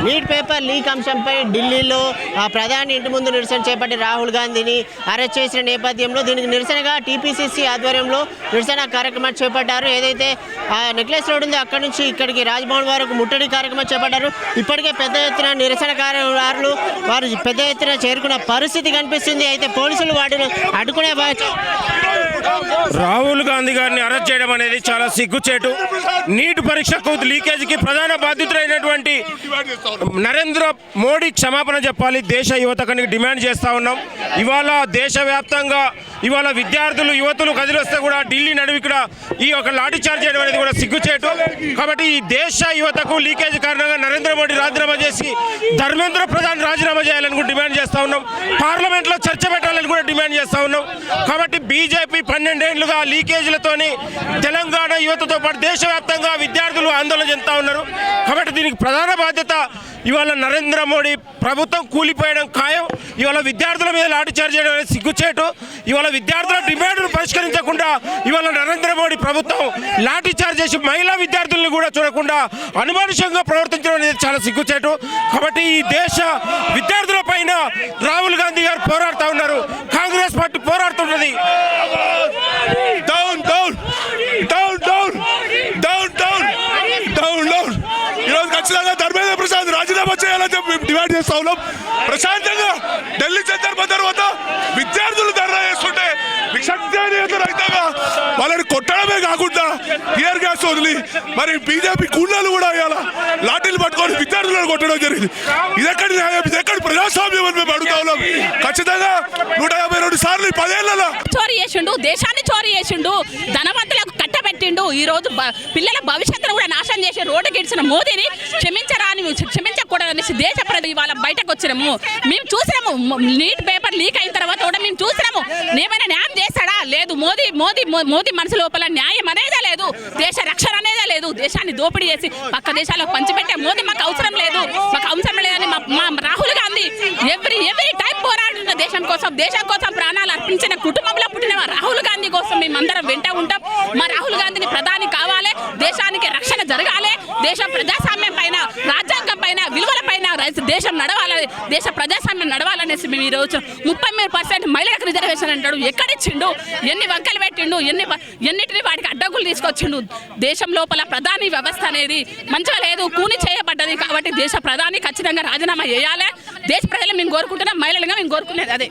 Neat paper leak అంశంపై ఢిల్లీలో ప్రధాని ఇంటి ముందు నిరసన చేపట్టి రాహుల్ గాంధీని అరెస్ట్ చేసిన నేపథ్యంలో దీనికి నిరసనగా టీపీసీసీ ఆధ్వర్యంలో నిరసన కార్యక్రమాన్ని చేపట్టారు. ఏదైతే నెక్లెస్ రోడ్ ఉందో అక్కడి నుంచి ఇక్కడికి రాజ్భవన్ వరకు ముట్టడి కార్యక్రమం చేపట్టారు. ఇప్పటికే పెద్ద ఎత్తున నిరసనకారులు వారు పెద్ద ఎత్తున చేరుకున్న పరిస్థితి కనిపిస్తుంది. అయితే పోలీసులు వాటిని అడ్డుకునే రాహుల్ గాంధీ గారిని అరెస్ట్ చేయడం అనేది చాలా సిగ్గుచేటు. నీట్ పరీక్షకు లీకేజీకి ప్రధాన బాధ్యతలైనటువంటి నరేంద్ర మోడీ క్షమాపణ చెప్పాలి. దేశ యువతకు డిమాండ్ చేస్తూ ఉన్నాం. ఇవాళ దేశవ్యాప్తంగా ఇవాళ విద్యార్థులు యువతులు కదిలిస్తే కూడా ఢిల్లీ నడువి ఇక్కడ ఈ ఒక లాఠీ చార్జ్ చేయడం అనేది కూడా సిగ్గుచేటు. కాబట్టి ఈ దేశ యువతకు లీకేజ్ కారణంగా నరేంద్ర మోడీ రాజీనామా చేసి ధర్మేంద్ర ప్రధాన్ రాజీనామా చేయాలని కూడా డిమాండ్ చేస్తూ ఉన్నాం. పార్లమెంట్లో చర్చ పెట్టాలని కూడా డిమాండ్ చేస్తూ ఉన్నాం. కాబట్టి బీజేపీ 12 ఏళ్లుగా లీకేజీలతోని తెలంగాణ యువతతో పాటు దేశవ్యాప్తంగా విద్యార్థులు ఆందోళన చెందుతూ ఉన్నారు. కాబట్టి దీనికి ప్రధాన బాధ్యత ఇవాళ నరేంద్ర మోడీ ప్రభుత్వం కూలిపోయడం ఖాయం. ఇవాళ విద్యార్థుల మీద లాఠీ చార్జ్ చేయడం అనేది సిగ్గుచేటు. ఇవాళ విద్యార్థుల డిమాండ్ను పరిష్కరించకుండా ఇవాళ నరేంద్ర మోడీ ప్రభుత్వం లాఠీ చార్జ్ చేసి మహిళా విద్యార్థులను కూడా చూడకుండా అనుమానుషంగా ప్రవర్తించడం అనేది చాలా సిగ్గుచేటు. కాబట్టి ఈ దేశ విద్యార్థుల పైన రాహుల్ గాంధీ గారు పోరాడుతూ ఉన్నారు. కాంగ్రెస్ పార్టీ పోరాడుతున్నది. Down down down down down down down down ఈరోజు ఖచ్చితంగా ధర్మేంద్ర ప్రసాద్ రాజీనామా చేయాలని చెప్పి మేము డిమాండ్ చేస్తా ఉన్నాం. ప్రశాంతంగా ఢిల్లీ జంతర్ మంతర్ వద్ద విద్యార్థులు ధర్నా చేస్తుంటే రైతాగా వాళ్ళని కొట్టడమే కాకుండా టియర్ గ్యాస్ వదిలి మరి బీజేపీ కూలీలు కూడా అయ్యాల లాఠీలు పట్టుకొని విద్యార్థులను కొట్టడం జరిగింది. ఇదెక్కడి న్యాయం, ఇదెక్కడి ప్రజాస్వామ్యం అని మేము అడుగుతా ఉన్నాం. ఖచ్చితంగా 152 సార్లు 10 ఏళ్లలో చోరీ చేసిండు, దేశాన్ని చోరీ చేసిండు, ధనవంతులకు కట్టబెట్టిండు. ఈ రోజు పిల్లల భవిష్యత్తును కూడా నాశనం చేసి రోడ్డుకి ఇచ్చిన మోదీని క్షమించకూడదనేసి దేశ ప్రజలు ఇవాళ బయటకు వచ్చినాము. మేము చూసినాము నీట్ పేపర్ లీక్ అయిన తర్వాత కూడా మేము చూసినాము. ఏమైనా న్యాయం చేస్తాడా? లేదు. మోదీ మనసు లోపల న్యాయం అనేదే లేదు, దేశ రక్షణ అనేదే లేదు. దేశాన్ని దోపిడీ చేసి పక్క దేశాలకు పంచిపెట్టే మోదీ మాకు అవసరం లేదని మా రాహుల్ గాంధీ ఎవ్రీ టైం పోరాడుతున్న దేశం కోసం ప్రాణాలు అర్పించిన కుటుంబంలో పుట్టిన రాహుల్ గాంధీ కోసం మేమందరం వెంట ఉంటాం. మా రాహుల్ గాంధీని ప్రధాని కావాలి, దేశానికి రక్షణ జరగాలి, దేశం ప్రజాస్వామ్యం పైన, రాజ్యాంగం పైన, విలువల పైన దేశం నడవాలని, దేశ ప్రజాస్వామ్యం నడవాలనేసి మేము ఈరోజు 33% మహిళలకు రిజర్వేషన్ అంటాడు. ఎక్కడిచ్చిండు? ఎన్ని వంకలు పెట్టిండు? ఎన్నిటిని వాటికి అడ్డగులు తీసుకొచ్చిండు? దేశం లోపల ప్రధాని వ్యవస్థ అనేది మంచిగా లేదు, కూని చేయబడ్డది. కాబట్టి దేశ ప్రధాని ఖచ్చితంగా రాజీనామా చేయాలి. దేశ ప్రజలు మేము కోరుకుంటున్నాం, మహిళలుగా మేము కోరుకునేది అదే.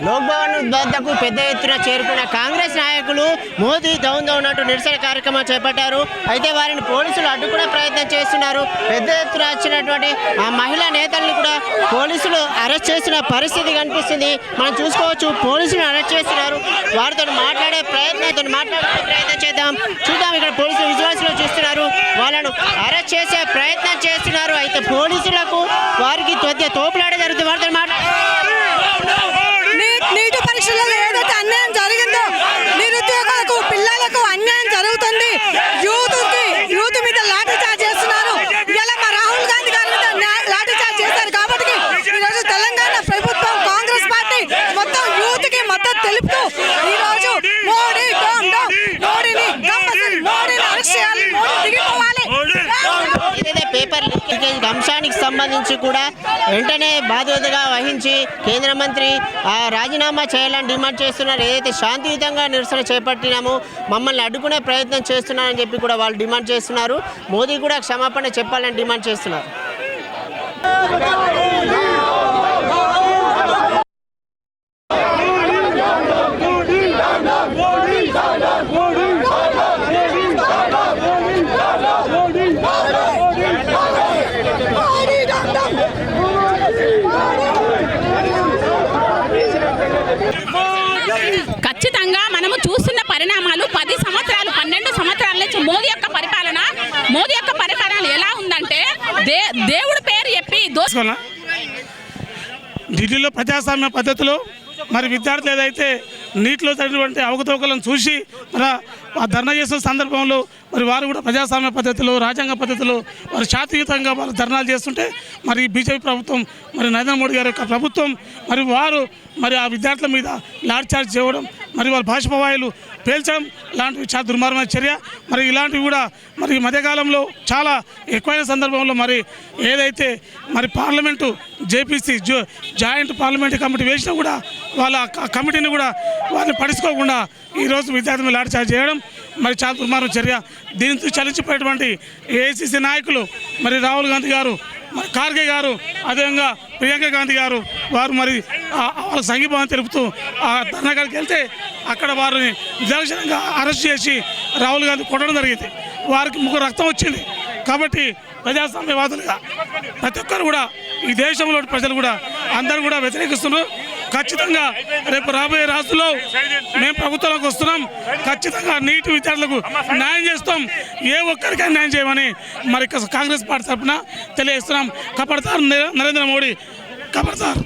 లోక్భవన్ వద్దకు పెద్ద ఎత్తున చేరుకున్న కాంగ్రెస్ నాయకులు మోదీ డౌన్ అంటూ నిరసన కార్యక్రమం చేపట్టారు. అయితే వారిని పోలీసులు అడ్డుకునే ప్రయత్నం చేస్తున్నారు. పెద్ద ఎత్తున వచ్చినటువంటి ఆ మహిళా నేతల్ని కూడా పోలీసులు అరెస్ట్ చేసిన పరిస్థితి కనిపిస్తుంది. మనం చూసుకోవచ్చు, పోలీసులు అరెస్ట్ చేస్తున్నారు. వారితో మాట్లాడే ప్రయత్నం చూద్దాం. ఇక్కడ పోలీసులు విజువల్స్లో చూస్తున్నారు. వాళ్ళను అరెస్ట్ చేసే ప్రయత్నం చేస్తున్నారు. అయితే పోలీసులకు వారికి తోపులాట జరుగుతుంది. వారితో నీటి పరీక్షలలో ఏదైతే అన్యాయం జరిగిందో, నిరుద్యోగులకు, పిల్లలకు అన్యాయం జరుగుతుంది. యూత్ మీద లాఠీ చార్జ్ చేస్తున్నారు. ఇలా మా రాహుల్ గాంధీ గారి మీద లాఠీ చార్జ్ చేశారు. కాబట్టి ఈరోజు తెలంగాణ ప్రభుత్వం, కాంగ్రెస్ పార్టీ మొత్తం యూత్ కి మద్దతు తెలుపుతూ ఈరోజు మోడీని అరెస్ట్ చేయాలి, మోడీ దిగిపోవాలి. ఏదైతే పేపర్ లీకేజ్ అంశానికి సంబంధించి కూడా వెంటనే బాధ్యతగా వహించి కేంద్ర మంత్రి రాజీనామా చేయాలని డిమాండ్ చేస్తున్నారు. ఏదైతే శాంతియుతంగా నిరసన చేపట్టినామో మమ్మల్ని అడ్డుకునే ప్రయత్నం చేస్తున్నారని చెప్పి కూడా వాళ్ళు డిమాండ్ చేస్తున్నారు. మోదీ కూడా క్షమాపణ చెప్పాలని డిమాండ్ చేస్తున్నారు. ఖచ్చితంగా మనము చూస్తున్న పరిణామాలు 10 సంవత్సరాలు 12 సంవత్సరాల నుంచి మోదీ యొక్క పరిపాలన ఎలా ఉందంటే దేవుడి పేరు చెప్పి ఢిల్లీలో ప్రజాస్వామ్య పద్ధతిలో మరి విద్యార్థులు ఏదైతే నీటిలో జరిగినటువంటి అవకతవకలను చూసి మరి ఆ ధర్నా చేసిన సందర్భంలో మరి వారు కూడా ప్రజాస్వామ్య పద్ధతిలో రాజ్యాంగ పద్ధతిలో వారు శాంతియుతంగా వారు ధర్నాలు చేస్తుంటే మరి బీజేపీ ప్రభుత్వం మరి నరేంద్ర మోడీ గారి యొక్క ప్రభుత్వం మరి వారు మరి ఆ విద్యార్థుల మీద లాఠీ చార్జ్ చేయడం మరి వాళ్ళ బాష్పవాయువులు పేల్చడం లాంటివి చాలా దుర్మార్గమైన చర్య. మరి ఇలాంటివి కూడా మరి ఈ మధ్యకాలంలో చాలా ఎక్కువైన సందర్భంలో మరి ఏదైతే మరి parliament JPC joint parliamentary committee వేసినా కూడా వాళ్ళ కమిటీని కూడా వాళ్ళని పడుచుకోకుండా ఈరోజు విద్యార్థులు లాఠీ చార్జ్ చేయడం మరి చాలా దుర్మార్గం చర్య. దీంతో చలించిపోయేటువంటి ఏఐసీసీ నాయకులు మరి రాహుల్ గాంధీ గారు, మరి ఖార్గే గారు, అదేవిధంగా ప్రియాంక గాంధీ గారు వారు మరి వాళ్ళ సంఘీభావం తెలుపుతూ ఆ ధర్నాకాడికి వెళ్తే అక్కడ వారిని నిర్దాక్షిణ్యంగా అరెస్ట్ చేసి రాహుల్ గాంధీ కొట్టడం జరిగింది. వారికి ముగ్గురు రక్తం వచ్చింది. కాబట్టి ప్రజాస్వామ్యవాదులుగా ప్రతి ఒక్కరు కూడా ఈ దేశంలో ప్రజలు కూడా అందరూ కూడా వ్యతిరేకిస్తున్నారు. ఖచ్చితంగా రేపు రాబోయే రోజుల్లో మేము ప్రభుత్వంలోకి వస్తున్నాం. ఖచ్చితంగా నీటి విద్యార్థులకు న్యాయం చేస్తాం. ఏ ఒక్కరికైనా న్యాయం చేయమని మరి కాంగ్రెస్ పార్టీ తరఫున తెలియజేస్తున్నాం. ఖబర్దార్ నరేంద్ర మోడీ, ఖబర్దార్.